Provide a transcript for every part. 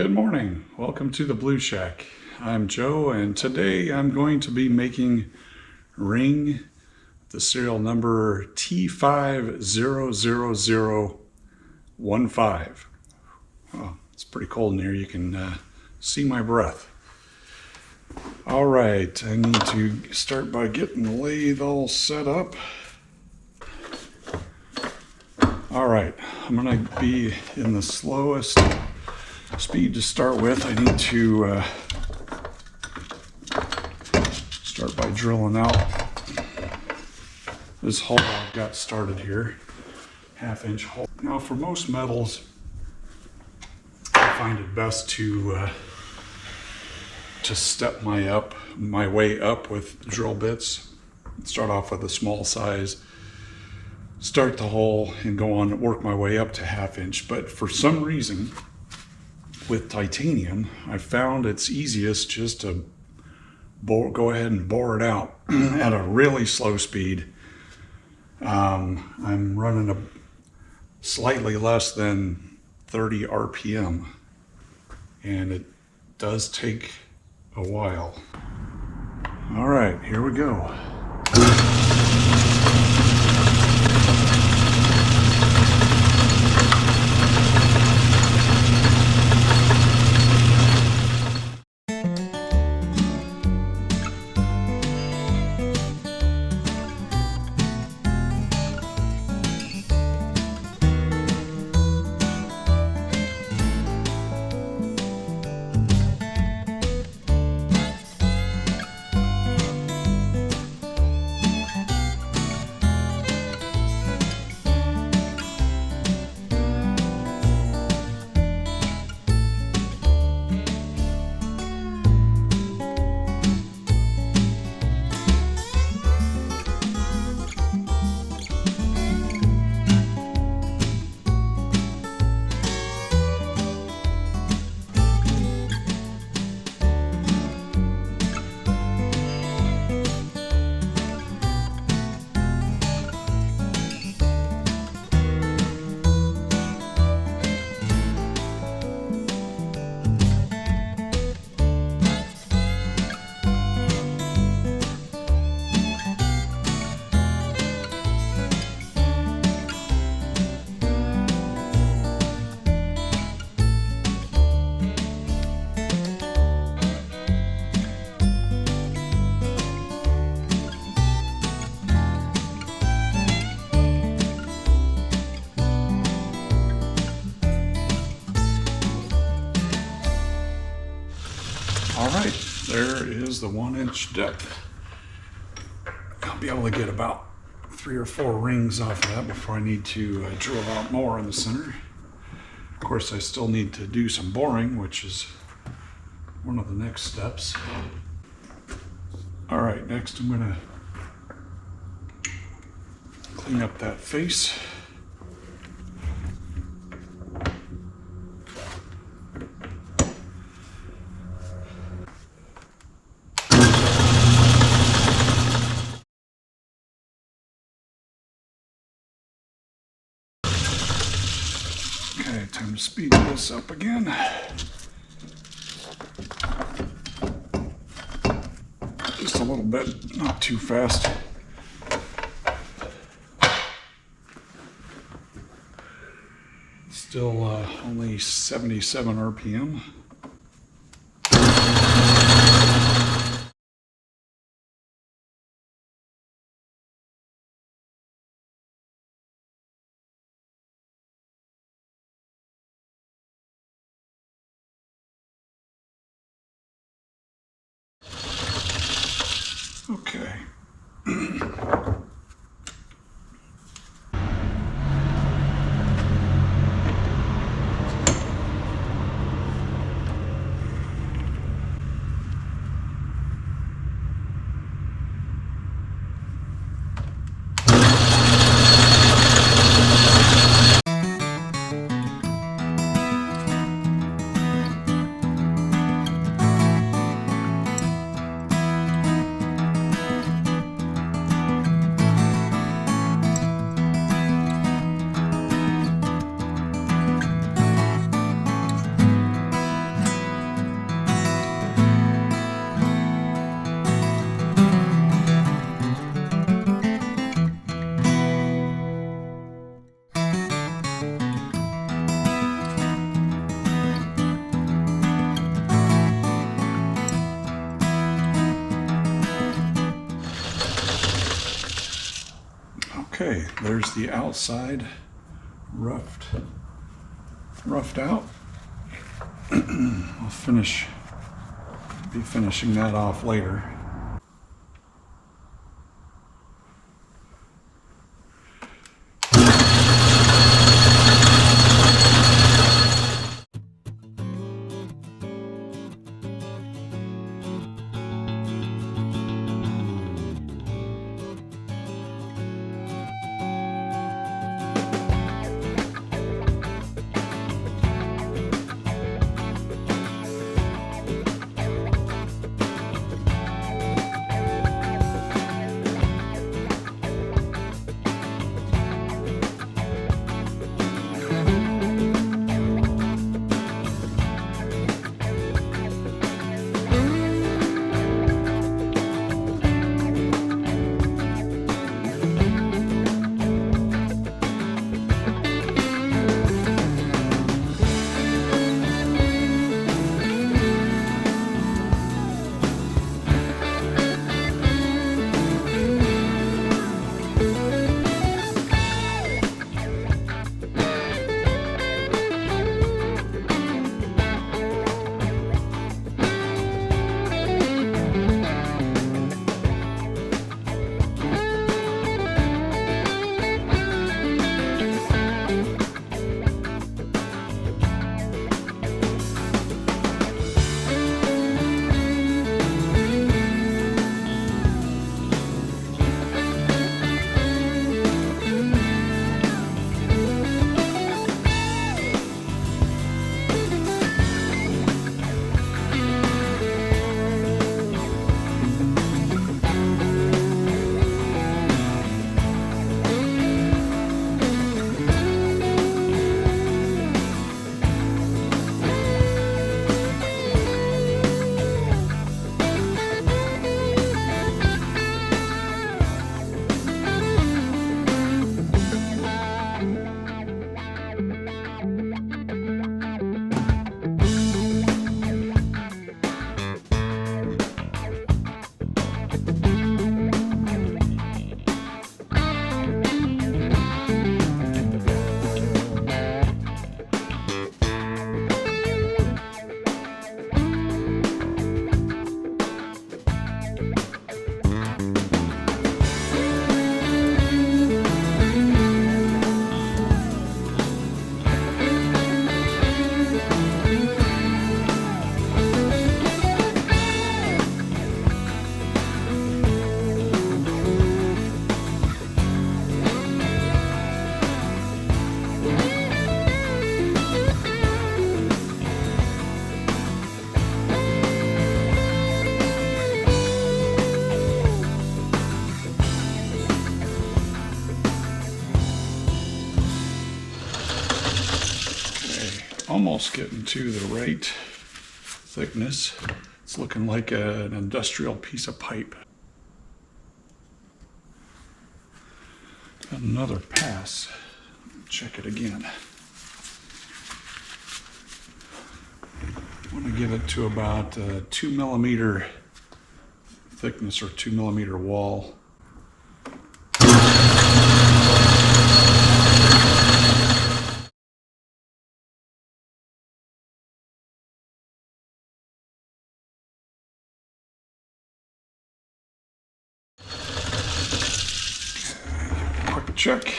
Good morning. Welcome to the Blue Shack. I'm Joe, and today I'm going to be making ring, the serial number T500015. Oh, it's pretty cold in here. You can see my breath. All right, I need to start by getting the lathe all set up. All right, I'm going to be in the slowest speed to start with. I need to start by drilling out this hole I've got started here, 1/2 inch hole. Now for most metals, I find it best to step my way up with drill bits. Start off with a small size, start the hole and go on and work my way up to 1/2 inch. But for some reason, with titanium, I found it's easiest just to go ahead and bore it out at a really slow speed. I'm running a slightly less than 30 RPM, and it does take a while. All right, here we go. All right, there is the 1 inch depth. I'll be able to get about 3 or 4 rings off of that before I need to drill out more in the center. Of course, I still need to do some boring, which is one of the next steps. All right, next I'm gonna clean up that face. Okay, time to speed this up again. Just a little bit, not too fast. Still only 77 RPM. Okay. Okay, there's the outside roughed out. I'll be finishing that off later. Almost getting to the right thickness. It's looking like an industrial piece of pipe. Got another pass. Check it again. I want to give it to about 2 millimeter thickness or 2 millimeter wall. Quick check.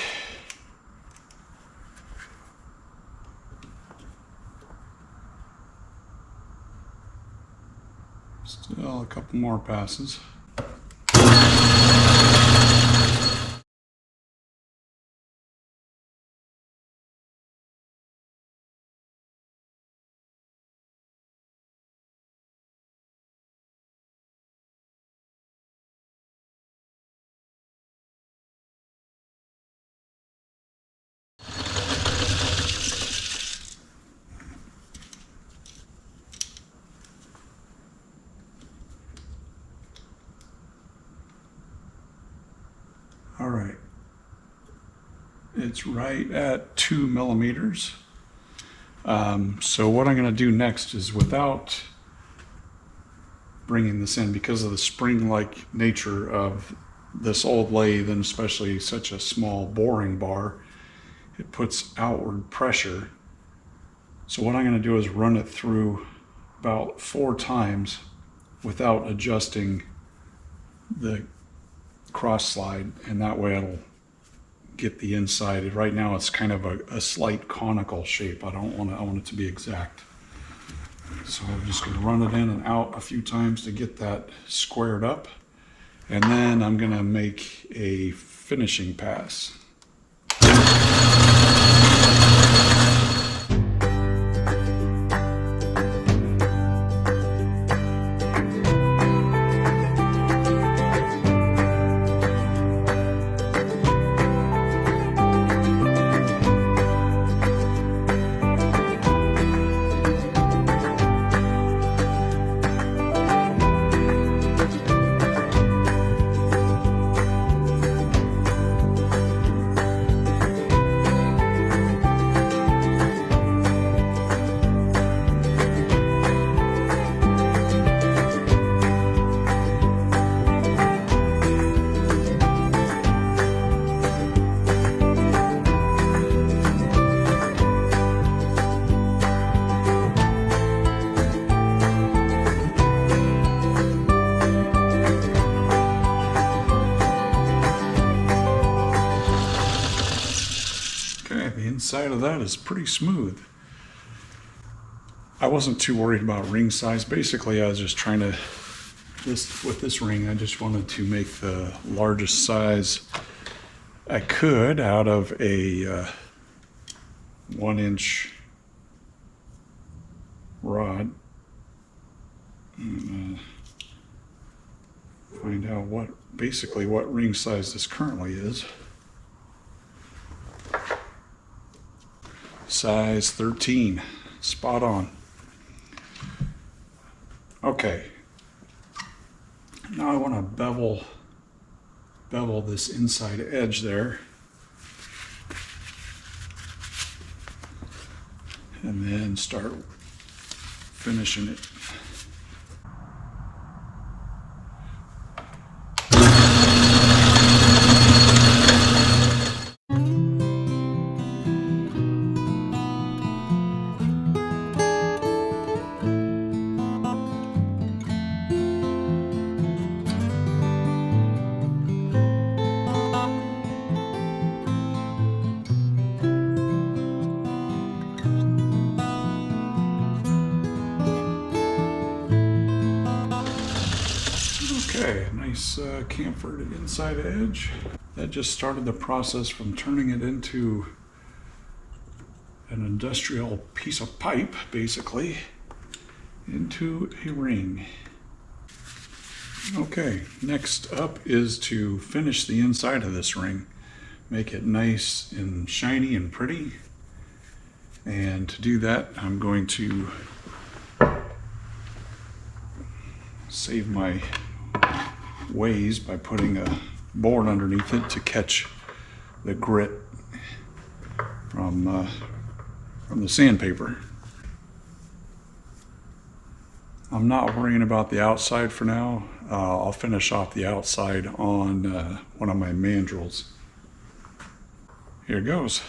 Still a couple more passes. All right, it's right at 2 millimeters. So what I'm going to do next is, without bringing this in, because of the spring-like nature of this old lathe, and especially such a small boring bar, it puts outward pressure. So what I'm going to do is run it through about 4 times without adjusting the cross slide, and that way it'll get the inside. Right now it's kind of a slight conical shape. I want it to be exact. So I'm just going to run it in and out a few times to get that squared up, and then I'm going to make a finishing pass. The inside of that is pretty smooth. I wasn't too worried about ring size. Basically, I was just trying to, with this ring, I just wanted to make the largest size I could out of a 1-inch rod. And, find out basically what ring size this currently is. Size 13, spot on. Okay, now I want to bevel this inside edge there, and then start finishing it. Okay, nice chamfered inside edge. That just started the process from turning it into an industrial piece of pipe, basically, into a ring. Okay, next up is to finish the inside of this ring. Make it nice and shiny and pretty. And to do that, I'm going to save my ways by putting a board underneath it to catch the grit from the sandpaper. I'm not worrying about the outside for now. I'll finish off the outside on one of my mandrels. Here goes.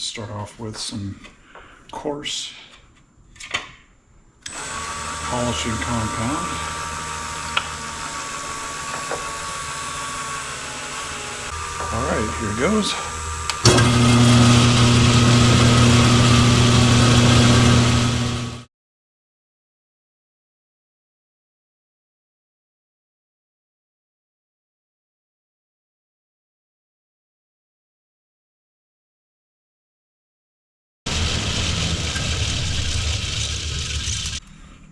Start off with some coarse polishing compound. All right, here it goes.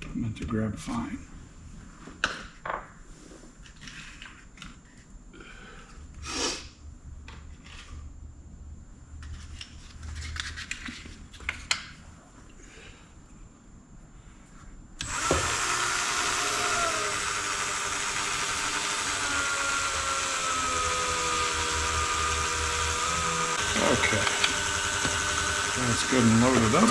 I meant to grab fine. Okay, that's good and loaded up.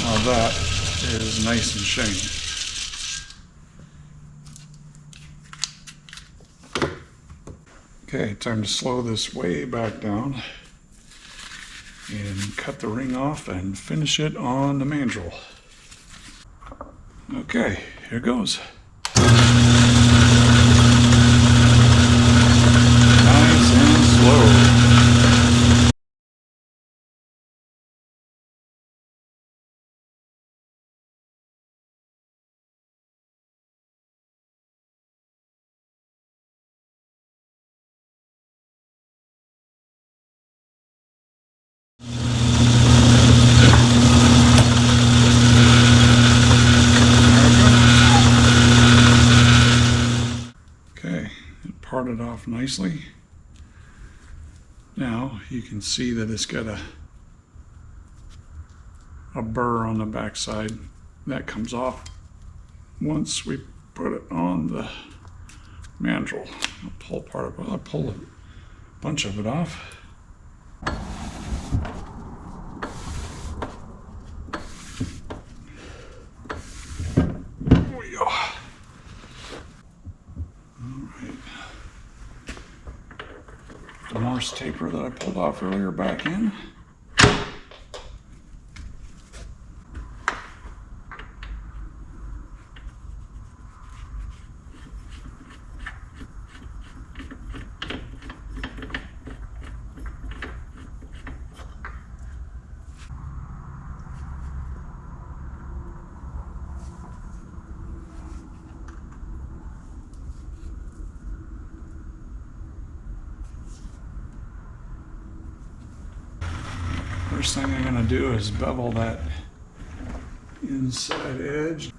Now that is nice and shiny. Okay, time to slow this way back down and cut the ring off and finish it on the mandrel. Okay, here goes. Nice and slow. Okay, it parted off nicely. Now you can see that it's got a burr on the back side. That comes off once we put it on the mandrel. I'll pull part of it. I'll pull a bunch of it off. There we go. Alright. The Morse taper that I pulled off earlier back in. First thing I'm going to do is bevel that inside edge.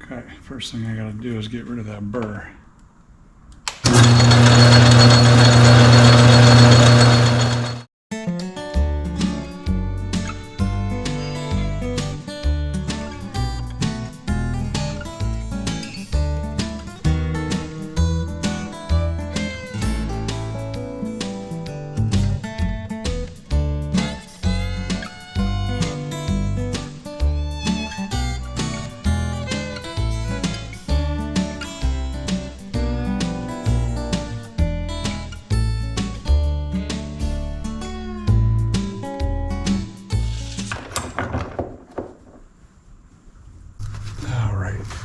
Okay, first thing I got to do is get rid of that burr.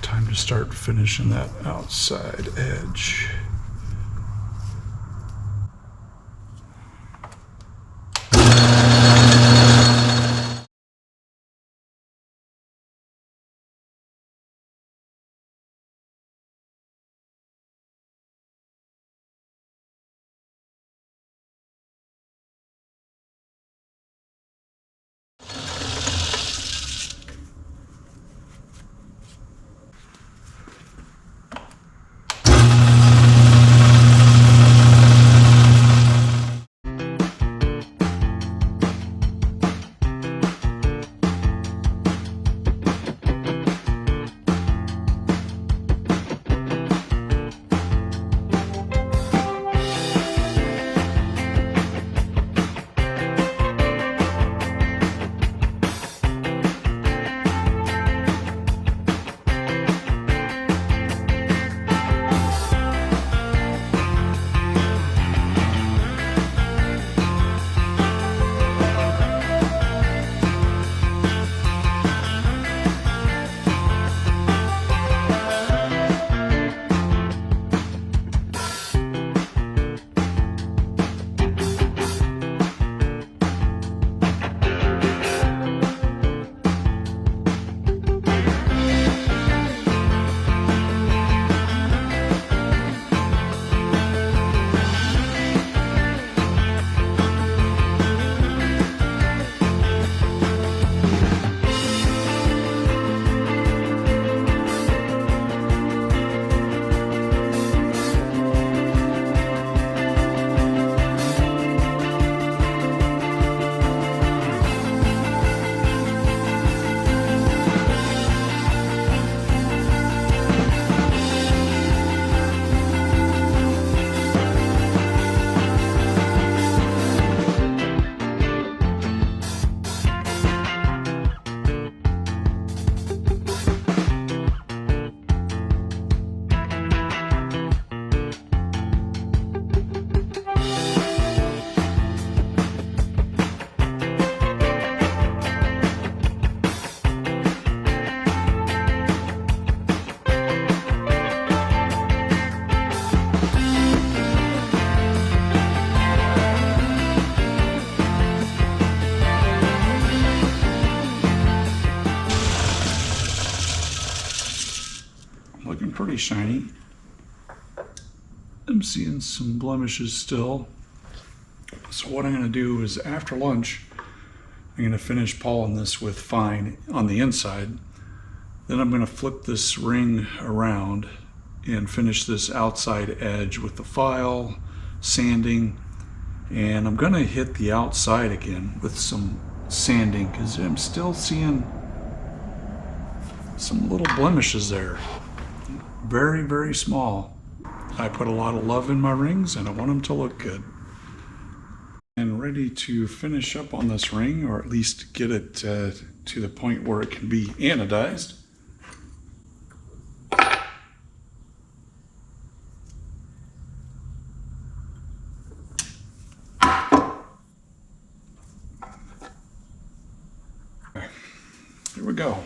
Time to start finishing that outside edge. pretty shiny. I'm seeing some blemishes still. So what I'm going to do is after lunch, I'm going to finish polished this with fine on the inside. Then I'm going to flip this ring around and finish this outside edge with the file, sanding, and I'm going to hit the outside again with some sanding because I'm still seeing some little blemishes there. Very, very small. I put a lot of love in my rings and I want them to look good. And ready to finish up on this ring, or at least get it to the point where it can be anodized. Here we go.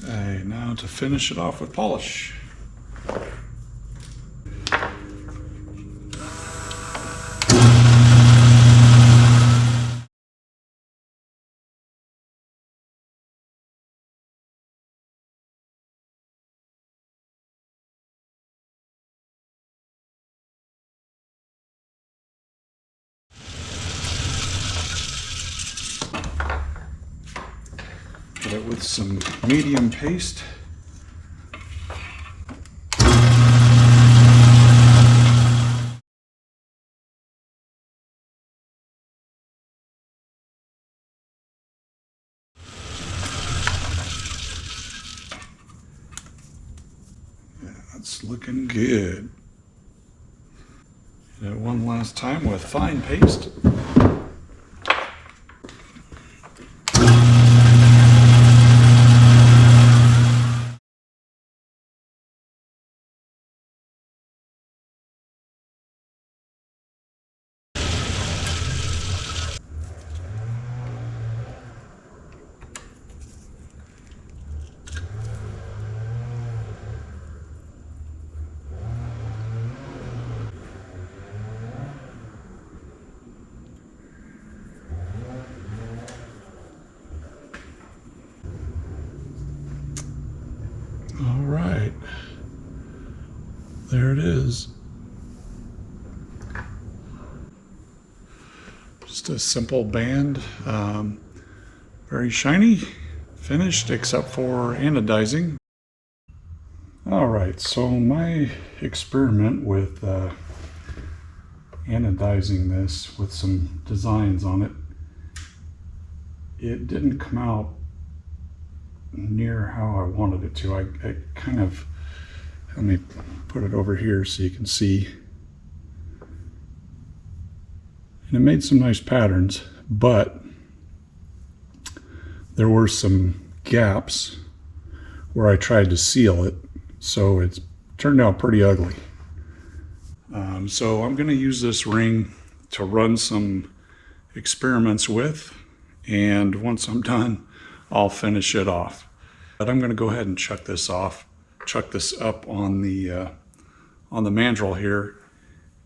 Okay, now to finish it off with polish. Get it with some medium paste. Yeah, that's looking good. Hit it one last time with fine paste. All right, there it is. Just a simple band, very shiny, finished except for anodizing. All right, so my experiment with anodizing this with some designs on it, it didn't come out near how I wanted it to. I kind of, let me put it over here so you can see. And it made some nice patterns, but there were some gaps where I tried to seal it, so it's turned out pretty ugly. So I'm going to use this ring to run some experiments with, and once I'm done, I'll finish it off. But I'm going to go ahead and chuck this up on the mandrel here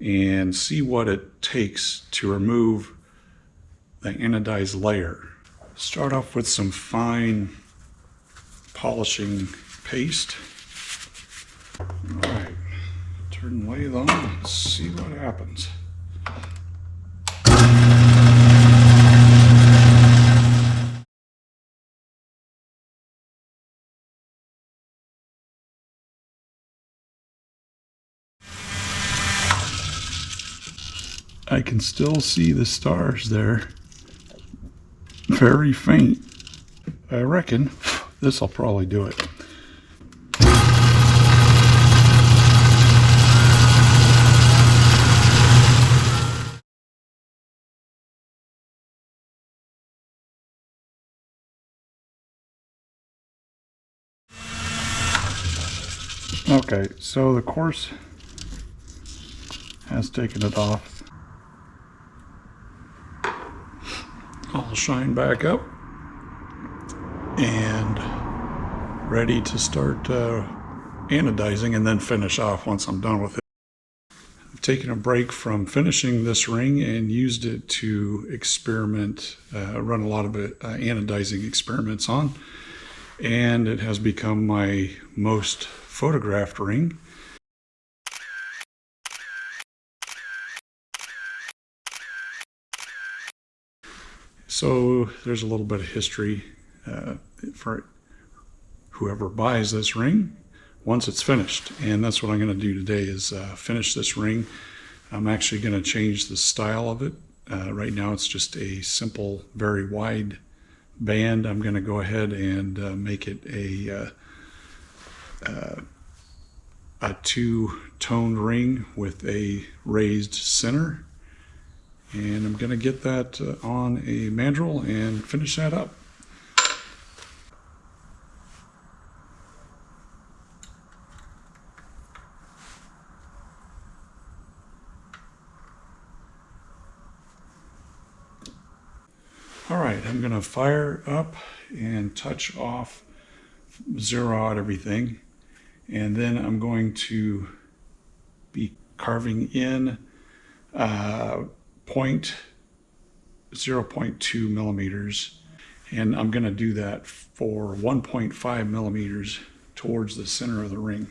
and see what it takes to remove the anodized layer. Start off with some fine polishing paste. All right, turn the lathe on and see what happens. I can still see the stars there. Very faint. I reckon this will probably do it. Okay, so the course has taken it off. I'll shine back up and ready to start anodizing and then finish off once I'm done with it. I've taken a break from finishing this ring and used it to experiment, run a lot of anodizing experiments on, and it has become my most photographed ring. So there's a little bit of history for whoever buys this ring once it's finished, and that's what I'm going to do today is finish this ring. I'm actually going to change the style of it. Right now it's just a simple, very wide band. I'm going to go ahead and make it a two-toned ring with a raised center, and I'm going to get that on a mandrel and finish that up. All right, I'm going to fire up and touch off, zero out everything, and then I'm going to be carving in 0.2 millimeters, and I'm going to do that for 1.5 millimeters towards the center of the ring.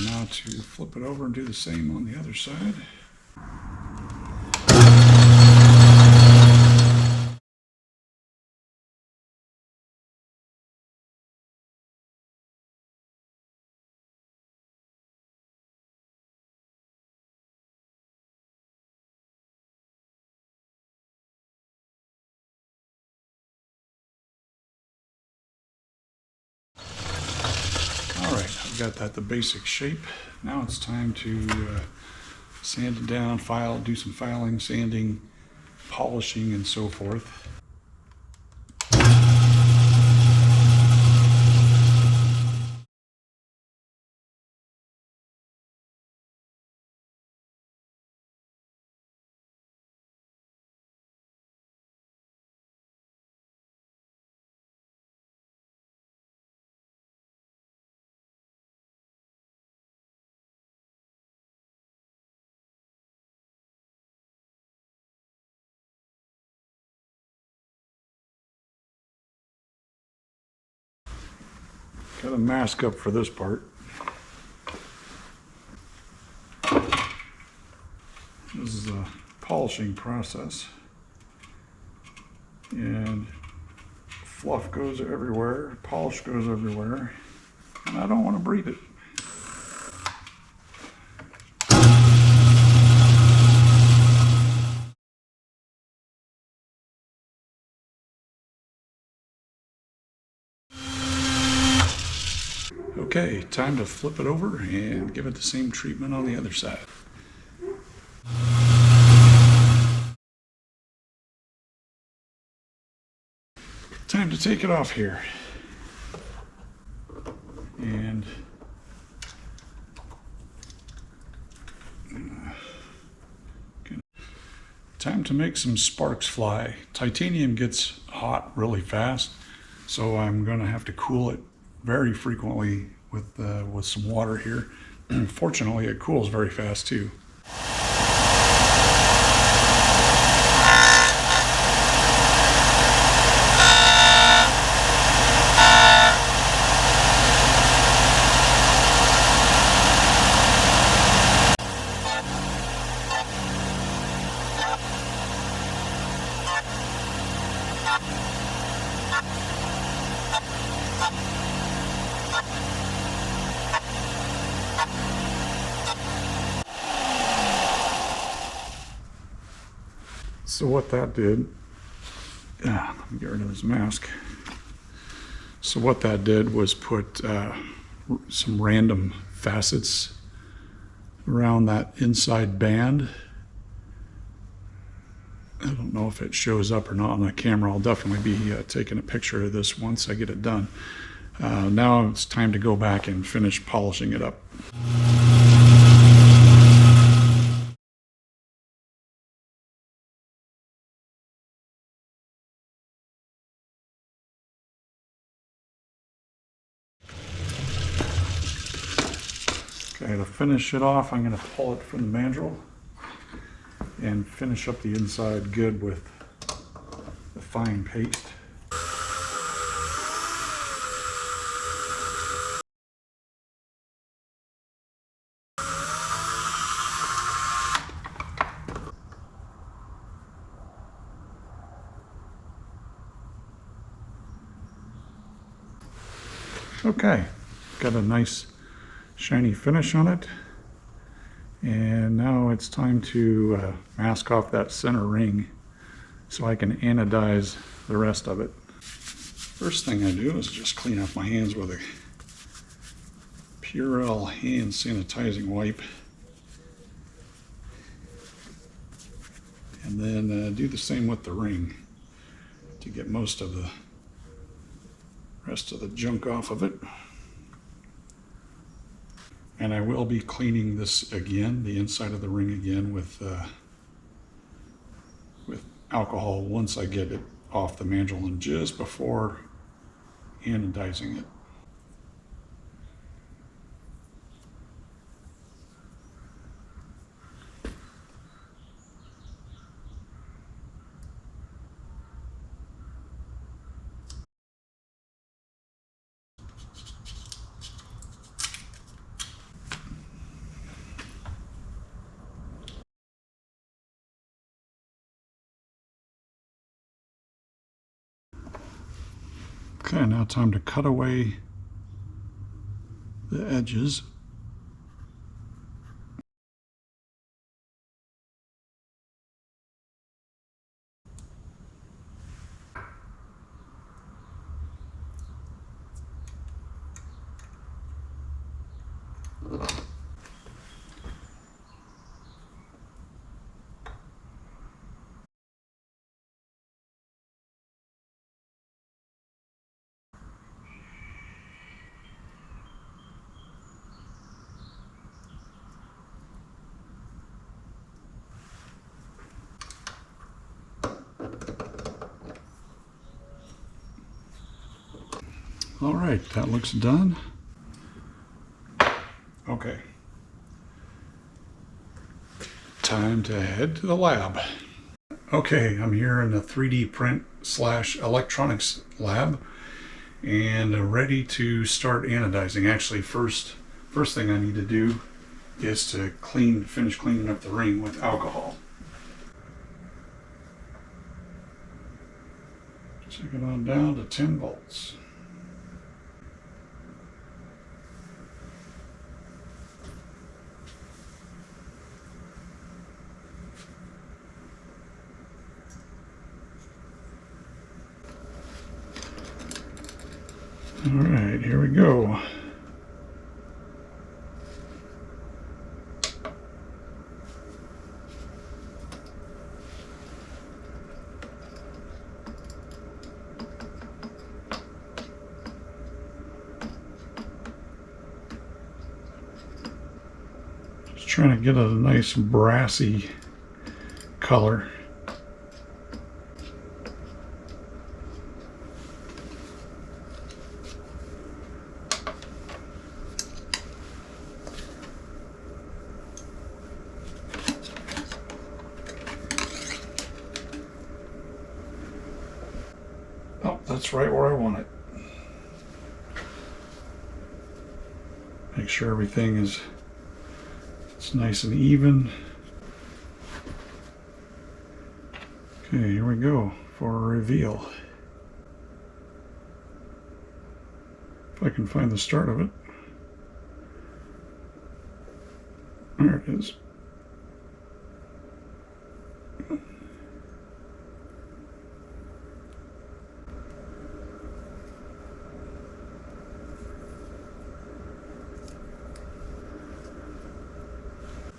Now to flip it over and do the same on the other side. All right, I've got that the basic shape. Now it's time to sand it down, file, do some filing, sanding, polishing, and so forth. Got a mask up for this part. This is a polishing process, and fluff goes everywhere, polish goes everywhere, and I don't want to breathe it. Okay, time to flip it over and give it the same treatment on the other side. Time to take it off here. And time to make some sparks fly. Titanium gets hot really fast, so I'm going to have to cool it very frequently with some water here. Fortunately, it cools very fast too. So what that did, let me get rid of this mask. So what that did was put some random facets around that inside band. I don't know if it shows up or not on the camera. I'll definitely be taking a picture of this once I get it done. Now it's time to go back and finish polishing it up. Okay, to finish it off, I'm going to pull it from the mandrel and finish up the inside good with the fine paste. Okay, got a nice shiny finish on it, and now it's time to mask off that center ring so I can anodize the rest of it. First thing I do is just clean off my hands with a Purell hand sanitizing wipe, and then do the same with the ring to get most of the rest of the junk off of it. And I will be cleaning this again, the inside of the ring again, with alcohol once I get it off the mandrel and just before anodizing it. Okay, now time to cut away the edges. All right, that looks done. Okay. Time to head to the lab. Okay, I'm here in the 3D print / electronics lab and ready to start anodizing. Actually, first thing I need to do is to finish cleaning up the ring with alcohol. Check it on down to 10 volts. All right, here we go. Just trying to get a nice brassy color. Oh, that's right where I want it. Make sure everything is nice and even. Okay, here we go. for a reveal. If I can find the start of it. There it is.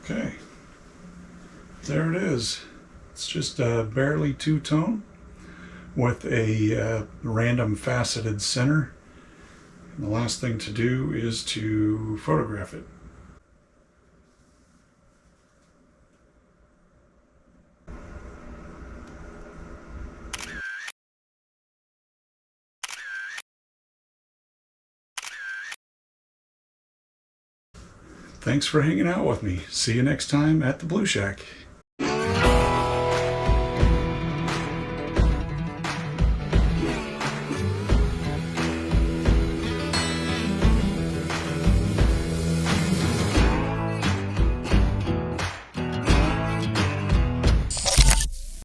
Okay, there it is. It's just a barely two-tone with a random faceted center. And the last thing to do is to photograph it. Thanks for hanging out with me. See you next time at the Blue Shack.